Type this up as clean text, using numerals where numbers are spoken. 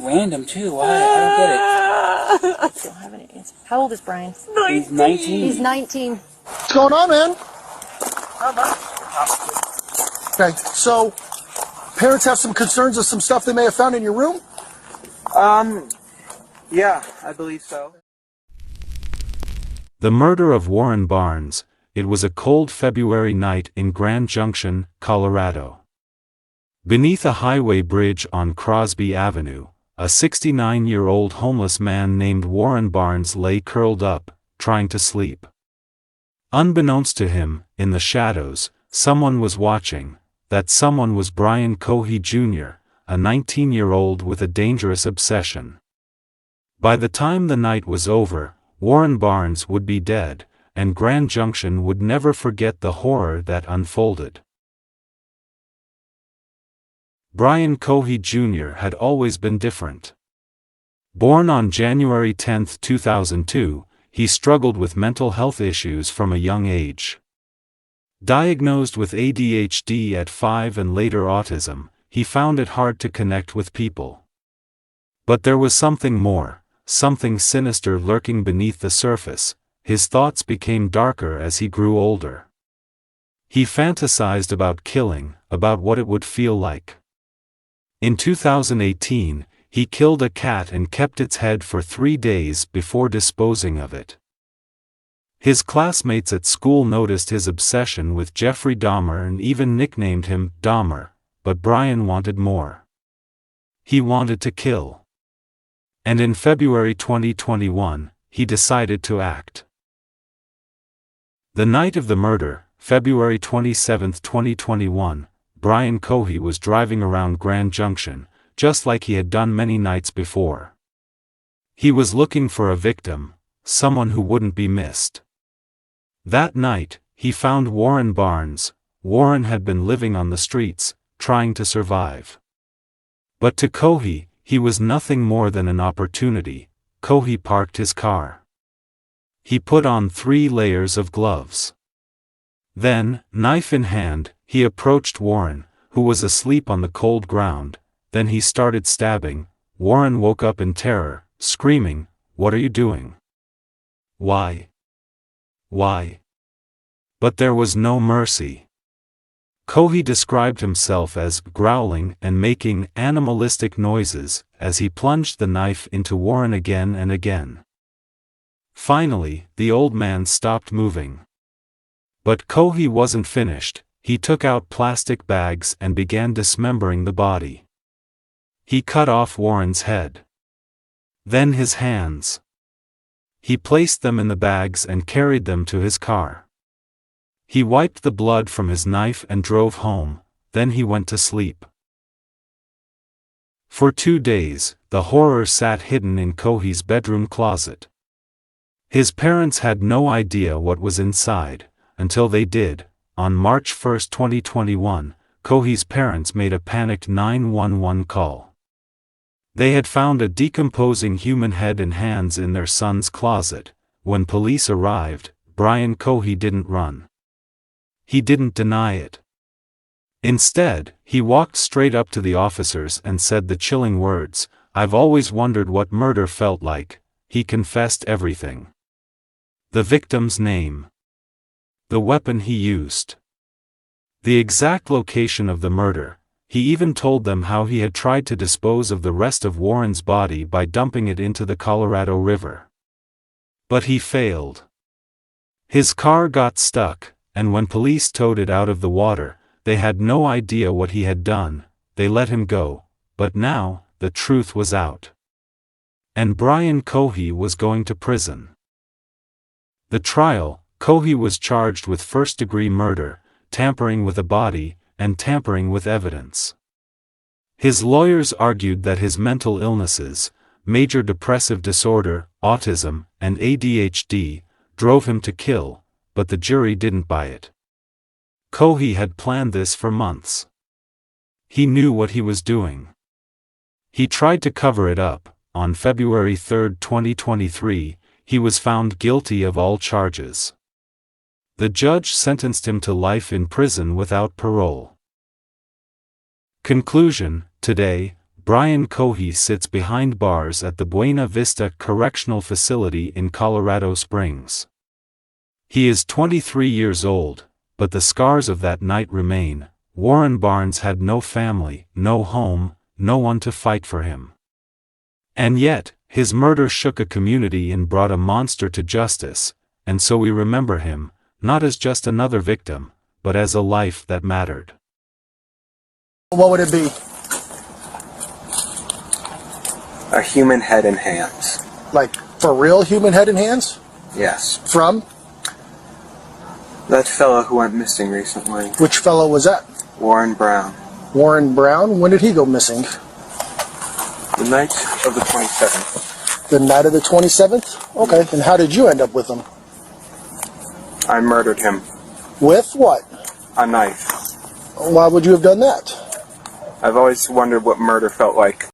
random too. Why? I don't get it. Don't have any answer. How old is Brian? He's 19. He's 19. What's going on, man? Okay, so parents have some concerns of some stuff they may have found in your room? Yeah, I believe so. The murder of Warren Barnes. It was a cold February night in Grand Junction, Colorado. Beneath a highway bridge on Crosby Avenue, a 69-year-old homeless man named Warren Barnes lay curled up, trying to sleep. Unbeknownst to him, in the shadows, someone was watching. That someone was Brian Cohee Jr., a 19-year-old with a dangerous obsession. By the time the night was over, Warren Barnes would be dead, and Grand Junction would never forget the horror that unfolded. Brian Cohee Jr. had always been different. Born on January 10, 2002, he struggled with mental health issues from a young age. Diagnosed with ADHD at 5 and later autism, he found it hard to connect with people. But there was something more, something sinister lurking beneath the surface. His thoughts became darker as he grew older. He fantasized about killing, about what it would feel like. In 2018, he killed a cat and kept its head for 3 days before disposing of it. His classmates at school noticed his obsession with Jeffrey Dahmer and even nicknamed him Dahmer, but Brian wanted more. He wanted to kill. And in February 2021, he decided to act. The night of the murder, February 27, 2021, Brian Cohee was driving around Grand Junction, just like he had done many nights before. He was looking for a victim, someone who wouldn't be missed. That night, he found Warren Barnes. Warren had been living on the streets, trying to survive. But to Cohee, he was nothing more than an opportunity. Cohee parked his car. He put on 3 layers of gloves. Then, knife in hand, he approached Warren, who was asleep on the cold ground. Then he started stabbing. Warren woke up in terror, screaming, "What are you doing? Why? Why?" But there was no mercy. Cohee described himself as growling and making animalistic noises as he plunged the knife into Warren again and again. Finally, the old man stopped moving. But Cohee wasn't finished. He took out plastic bags and began dismembering the body. He cut off Warren's head. Then his hands. He placed them in the bags and carried them to his car. He wiped the blood from his knife and drove home. Then he went to sleep. For 2 days, the horror sat hidden in Cohee's bedroom closet. His parents had no idea what was inside, until they did. On March 1, 2021, Cohee's parents made a panicked 911 call. They had found a decomposing human head and hands in their son's closet. When police arrived, Brian Cohee didn't run. He didn't deny it. Instead, he walked straight up to the officers and said the chilling words, "I've always wondered what murder felt like." He confessed everything. The victim's name. The weapon he used. The exact location of the murder. He even told them how he had tried to dispose of the rest of Warren's body by dumping it into the Colorado River. But he failed. His car got stuck, and when police towed it out of the water, they had no idea what he had done. They let him go, but now, the truth was out. And Brian Cohee was going to prison. The trial, Cohee was charged with first-degree murder, tampering with a body, and tampering with evidence. His lawyers argued that his mental illnesses, major depressive disorder, autism, and ADHD, drove him to kill, but the jury didn't buy it. Cohee had planned this for months. He knew what he was doing. He tried to cover it up. On February 3, 2023, he was found guilty of all charges. The judge sentenced him to life in prison without parole. Conclusion: today, Brian Cohee sits behind bars at the Buena Vista Correctional Facility in Colorado Springs. He is 23 years old, but the scars of that night remain. Warren Barnes had no family, no home, no one to fight for him. And yet, his murder shook a community and brought a monster to justice, and so we remember him, not as just another victim, but as a life that mattered. What would it be? A human head and hands. Like, for real human head and hands? Yes. From? That fellow who went missing recently. Which fellow was that? Warren Brown. Warren Brown? When did he go missing? The night of the 27th. The night of the 27th? Okay, and how did you end up with him? I murdered him. With what? A knife. Why would you have done that? I've always wondered what murder felt like.